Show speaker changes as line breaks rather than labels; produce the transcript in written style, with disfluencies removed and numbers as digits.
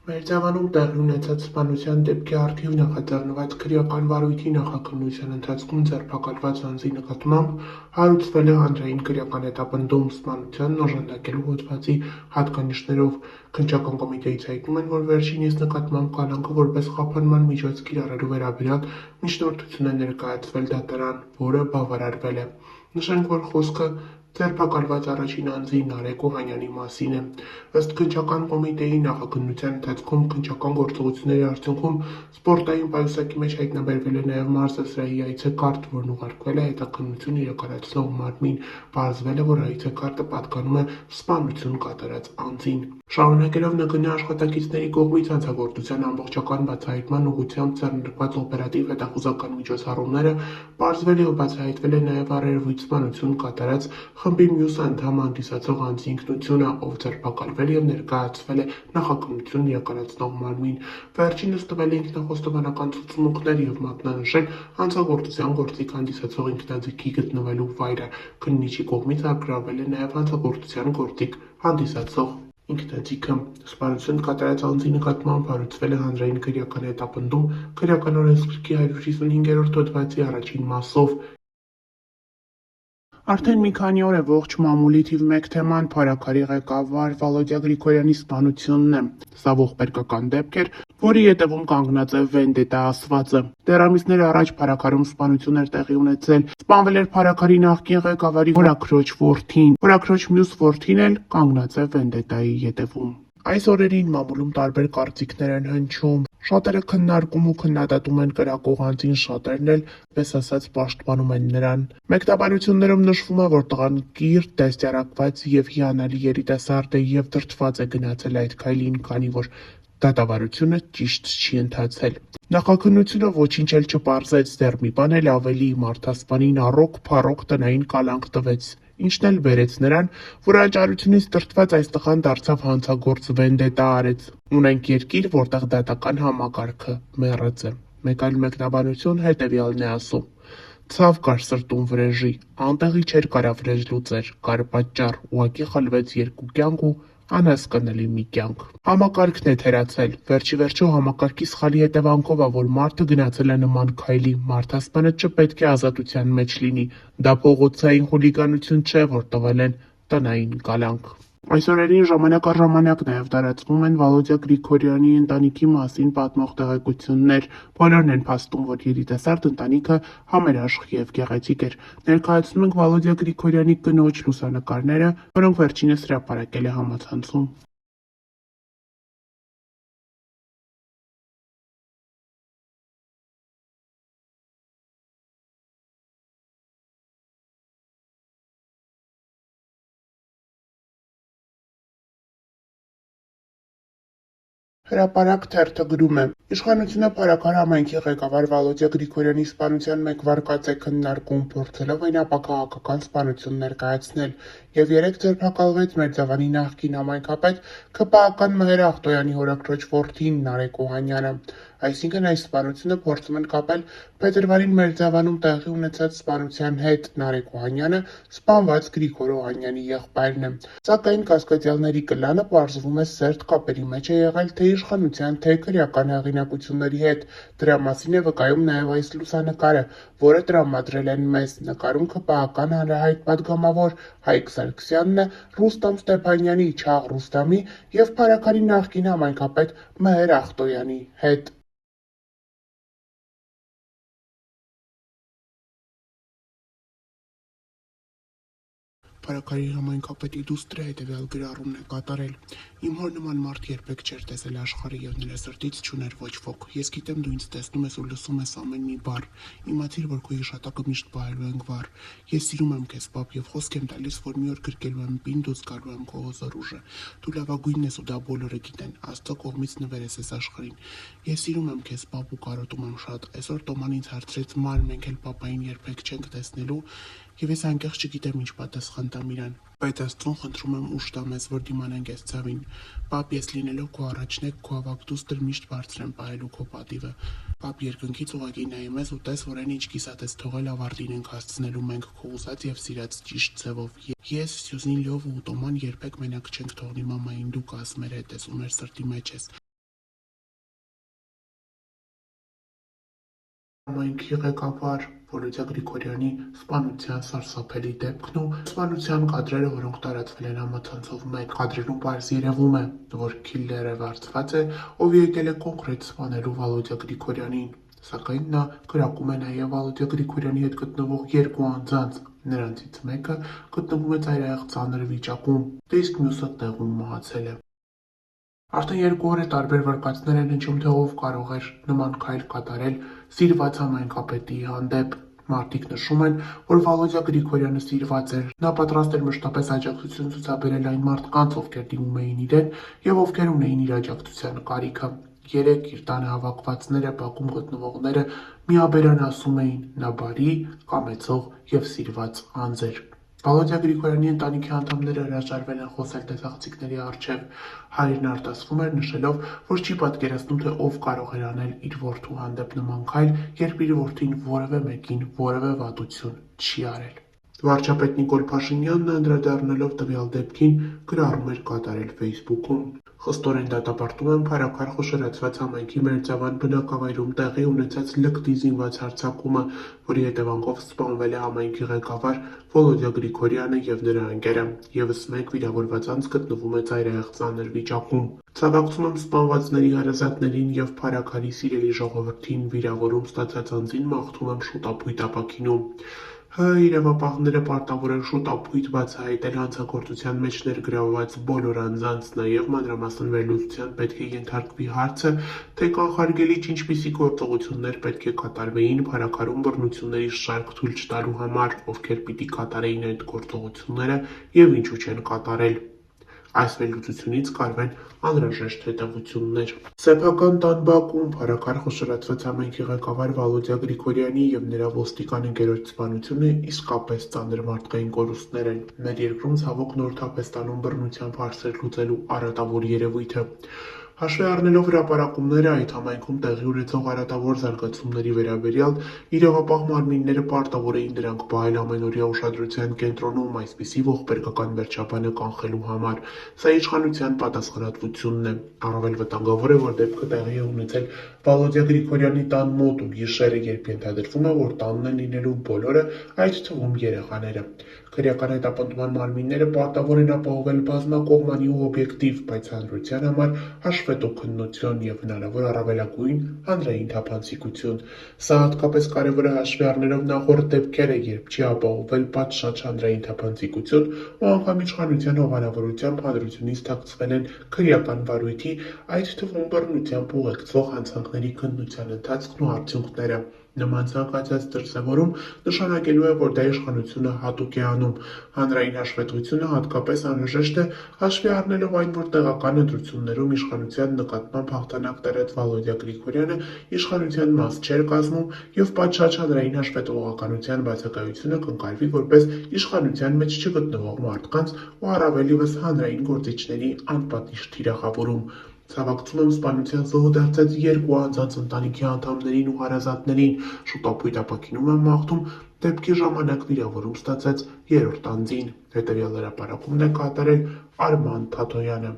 Մերձավանում տեղի ունեցած սպանության դեպքի առթիվ նախաձեռնված քրեական վարույթի նախաքննության ընթացքում ձերբակալված անձի նկատմամբ հարուցվել է հանրային քրեական հետապնդում սպանությանն օժանդակելու հոդվածի հատկանիշներով։ Քննչական կոմիտեից հայտնում են, որ վերջինիս նկատմամբ կալանքը որպես խափանման միջոց կիրառելու վերաբերյալ միջնորդություն է ներկայացվել դատարան, որը բավարարվել է։ Նշենք, որ խոսքը ձերբակալված առաջին անձի Նարեկ Օհանյանի մասին է։ Ըստ քննչական կոմիտեի նախաքննության ընթացքում քննչական գործողությունների արդյունքում սպորտային պայուսակի մեջ հայտնաբերվել է նաև մարզասրահի այցեկարտ, որն ուղարկվել է հետաքննություն իրականացնող մարմին։ Պարզվել է, որ այցեկարտը պատկանում է սպանություն կատարած անձին։ Շարունակելով ՆԳՆ աշխատակիցների կողմից հանցագործության ամբողջական բացահայտման ուղղությամբ ձեռնարկված օպերատիվ հետախուզական միջոցառումները, պարզվել է ու բացահայտվել է նաև առերևույթ սպանություն կատարած խմբի մյուս անդամ հանդիսացող անձի ինքնությունը, ով ձերբակալվել և ներկայացվել է նախաքննություն իրականացնող մարմին։ Վերջինս տվել է ինքնախոստովանական ցուցմունքներ և մատնանշել հանցագործության գործիք հանդիսացող ինքնաձիգի գտնվելու վայրը։ Քննիչի կողմից առգրավվել է նաև հանցագործության գործիք հանդիսացող ինքնաձիգը։ Սպանություն կատարած անձի նկատմամբ հարուցվել է հանրային քրեական հետապնդում Քրեական օրենսգրքի 155-րդ հոդվածի առաջին մասով։ Արդեն մի քանի օր է ողջ մամուլի թիվ 1 թեման փարաքարի ղեկավար Վալոդյա Գրիգորյանի սպանությունն է։ Սա ողբերգական դեպք էր, որի հետևում կանգնած է վենդետա ասվածը։ Դեռ ամիսներ առաջ փարաքարում սպանություն էր տեղի ունեցել։ Սպանվել էր փարաքարի նախկին ղեկավարի հորաքրոջ որդին։ Հորաքրոջ մյուս որդին էլ կանգնած է վենդետայի ետևում։ Այս օրերին մամուլում տարբեր կարծիքներ են հնչում։ Շատերը քննարկում ու քննադատում են կրակող անձին, շատերն էլ, պես ասած, պաշտպանում են նրան։ Մեկնաբանություններում նշվում է, որ տղան կիրթ, դաստիարակված և հիանալի երիտասարդ է և դրդված է գնացել այդ քայլին, քանի որ դատավարությունը ճիշտ չի ընթացել։ Նախաքննությունը ոչինչ էլ չպարզեց, դեռ մի բան էլ ավելի, մարդասպանին առօգ-փառօգ տնային կալանք տվեց, ինչն էլ բերեց նրան, որ անճարությունից դրդված այս տղան դարձավ հանցագործ, վենդետա արեց։ Ունենք երկիր, որտեղ դատական համակարգը մեռած է։ Մեկ այլ մեկնաբանություն հետևյալն է ասում. ցավ կար սրտում վրեժի, անտեղի չէր կարա վրեժ լուծեր, կար պատճառ, ուղղակի խլվեց երկու կյանք ու անհասկանալի մի կյանք։ Համակարգն է թերացել, վերջիվերջո համակարգի սխալի հետևանքով ա, որ մարդը գնացել է նման քայլի, մարդասպանը չպետք է ազատության մեջ լինի, դա փողոցային խուլիգանություն չէ, որ տվել են տնային կալանք։ Այս օրերին ժամանակ առ ժամանակ նաև տարածվում են Վալոդյա Գրիգորյանի ընտանիքի մասին պատմող տեղեկություններ։ Բոլորն են փաստում, որ երիտասարդ ընտանիքը համերաշխ և գեղեցիկ էր։ Ներկայացնում ենք Վալոդյա Գրիգորյանի կնոջ լուսանկարները, որոնք վերջինս հրապարակել է համացանցում։ Հրապարակ թերթը գրում է. Իշխանությունը փարաքար համայնքի ղեկավար Վալոդյա Գրիգորյանի սպանության մեկ վարկած է քննարկում, փորձելով այն ապաքաղաքական սպանություն ներկայացնել, և երեկ ձերբակալվեց Մերձավանի նախկին համայնքապետ ՔՊԱ-ական Մհեր Ախտոյանի հորաքրոջ որդին Նարեկ Օհանյանը։ Այսինքն այս սպանությունը փորձում են կապել փետրվարին Մերձավանում տեղի ունեցած սպանության հետ։ Նարեկ Օհանյանը սպանված Գրիգոր Օհանյանի եղբայրն է։ Սակայն կասկածյալների կլանը, պարզվում է, սերտ կապերի մեջ է եղել թե իշխանության, թե քրեական հեղինակությունների հետ։ Դրա մասին է վկայում նաև այս լուսանկարը, որը տրամադրել են մեզ։ Նկարում ՔՊԱ-ական հանրահայտ պատգամավոր Հայկ Սարգսյանն է Ռուստամ Ստեփանյանի, Չաղ Ռուստամի և փարաքարի նախկին համայնքապետ Մհեր Ախտոյանի հետ։ Փարաքարի համայնքապետի դուստրը հետևյալ գրառումն է կատարել. «Իմ հոր նման մարդ երբեք չէր տեսել աշխարհը և նրա սրտից չուներ ոչ ոք։ Ես գիտեմ դու ինձ տեսնում ես ու լսում ես ամեն մի բառ։ Իմացիր, որ քո հիշատակը միշտ պահելու ենք վառ։ Ես սիրում եմ քեզ, պապ, և խոսք եմ տալիս, որ մի օր գրկելու եմ պինդ ու զգալու եմ քո հզոր ուժը։ Դու լավագույնն ես ու դա բոլորը գիտեն։ Աստծո կողմից նվեր ես այս աշխարհին։ Ես սիրում եմ քեզ, պապ, ու կարոտում եմ շատ։ Այսօր Տոման ինձ հարցրեց մար, մենք էլ պապային երբեք չենք տեսնելու, և ես անկեղծ չգիտեմ ինչ պատասխան տամ իրան։ Բայց Աստծուն խնդրում եմ ուժ տա մեզ, որ դիմանանք այս ցավին։ Պապ, ես լինելով քո առաջնեկ, քո ավագ դուստր, միշտ բարձր եմ պահելու քո պատիվը։ Պապ, երկնքից ուղղակի նայում ես ու տես, որ այն ինչ կիսատ ես թողել ավարտին ենք հասցնելու մենք քո ուզած և սիրած ճիշտ ձևով։ Ես, Սյուզին Լյովը ու Տոման երբեք մենակ չենք թողնի մամային, դու կաս մեր հետ ես ու մեր սրտի մեջ ես։ Համայնքի ղեկավար Վոլոդյա Գրիգորյանի սպանության սարսափելի դեպքն ու սպանության կադրերը, որոնք տարածվել են համացանցով մեկ, կադրերում պարզ երևում է, որ քիլլերը վարձված է, ով եկել է կոնկրետ սպանելու Վոլոդյա Գրիգորյանին, սակայն նա կրակում է նաև Վոլոդյա Գրիգորյանի հետ գտնվող երկու անձանց, նրանցից մեկը գտնվում է ծայրահեղ ծանր վիճակում, իսկ մյուսը տեղում մահացել է։ Արդեն 2 օր է տարբեր վարկածներ են հնչում, թե ով կարող էր նման քայլ կատարել սիրված համայնքապետի հանդեպ։ Մարդիկ նշում են, որ Վոլոդյա Գրիգորյանը սիրված էր, նա պատրաստ էր մշտապես աջակցություն ցուցաբերել այն մարդկանց, ովքեր դիմում էին իրեն եւ ովքեր ունեին իր աջակցության կարիքը։ Երեք իր տանը հավաքվածները, բակում գտնվողները միաբերան ասում էին՝ նա բարի, կամեցող եւ սիրված անձ էր։ Վոլոդյա Գրիգորյանի ընտանիքի անդամները հրաժարվել են խոսել տեսախցիկների առջև։ Հայրն արտասվում էր, նշելով, որ չի պատկերացնում, թե ով կարող էր անել իր որդու հանդեպ նման քայլ, երբ իր որդին որևէ մեկին որևէ վատություն չի արել։ Վարչապետ Նիկոլ Փաշինյանն անդրադառնալով տվյալ դեպքին գրառում էր կատարել Facebook-ում։ Խստորեն դատապարտում եմ Փարաքար խոշորացված համայնքի Մերձավան բնակավայրում տեղի ունեցած լկտի զինված հարձակումը, որի հետևանքով սպանվել է համայնքի ղեկավար Վոլոդյա Գրիգորյանը եւ նրա ընկերը։ Եվս մեկ վիրավորված անձ գտնվում է ծայրահեղ ծանր վիճակում։ Ցավակցում եմ սպանվածների հարազատներին եւ Փարաքարի սիրելի ժողովրդին, վիրավորում ստացած անձին մաղթում եմ շուտապույտ ապաքինում։ Իրավապահները պարտավոր են շուտապույտ բացահայտել հանցագործության մեջ ներգրավված բոլոր անձանց, նաև մանրամասն վերլուծության պետք է ենթարկվի հարցը, թե կանխարգելիչ ինչպիսի գործողություններ պետք է կատարվեին Փարաքարում բռնությունների շարք թույլ չտալու համար, ովքեր պիտի կատարեին այդ գործողությունները եւ ինչու չեն կատարել։ Այս վերլուծությունից կարվեն անհրաժեշտ հետևություններ։ Սեփական տան բակում Փարաքար խոշորացված համայնքի ղեկավար Վոլոդյա Գրիգորյանի եւ նրա ոստիկան ընկերոջ սպանությունը իսկապես ծանր մարդկային կորուստներ են։ Մեր երկրում ցավոք նորթափ է ստանում բռնությամբ հարցեր լուծելու արատավոր երևույթը։ Հաշվի առնելով հրապարակումները այդ համայնքում տեղի ունեցող արատավոր զարգացումների վերաբերյալ, իրավապահ մարմինները պարտավոր էին դրանք պահել ամենօրյա ուշադրության կենտրոնում այսպիսի ողբերգական վերջաբանը կանխելու համար։ Սա իշխանության պատասխանատվությունն է։ Առավել վտանգավոր է, որ դեպքը տեղի է ունեցել Վոլոդյա Գրիգորյանի տան մոտ ու գիշերը, երբ ենթադրվում է, որ տանն են լինելու բոլորը, այդ թվում երեխաները։ Քրեական հետապնդման մարմինները պարտավոր են ապահովել բազմակողմանի ու օբյեկտիվ, բայց հանրության համար հաշվետու քննություն եւ հնարավոր առավելագույն հանրային թափանցիկություն։ Սա հատկապես կարևոր է հաշվի առնելով նախորդ դեպքերը, երբ չի ապահովել պատշաճ հանրային թափանցիկություն ու անգամ իշխանության հովանավորությամբ հանրությունից թաքցվել են քրեական վարույթի, այդ թվում բռնությամբ ուղեկցող հանցանքների քննության ընթացքն ու արդյունքները։ Նման ցանկացած դրսևորում նշանակելու է, որ դա իշխանությունը հատուկ է անում։ Հանրային հաշվետվությունը հատկապես անհրաժեշտ է հաշվի առնելով այն, որ տեղական ընտրություններում իշխանության նկատմամբ հաղթանակ տարած Վոլոդյա Գրիգորյանը իշխանության մաս չէր կազմում եւ պատշաճ հանրային հաշվետվողականության բացակայությունը կընկալվի որպես իշխանության մեջ չգտնվող մարդկանց ու առավել ևս հանրային գործիչների անպատիժ թիրախավորում։ Ցավակցում եմ սպանության զոհ դարձած երկու անձանց ընտանիքի անդամներին ու հարազատներին, շուտապույտ ապաքինում եմ մաղթում դեպքի ժամանակ վիրավորում ստացած երրորդ անձին։ Հետևյալ հրապարակումն է կատարել Արման Թաթոյանը։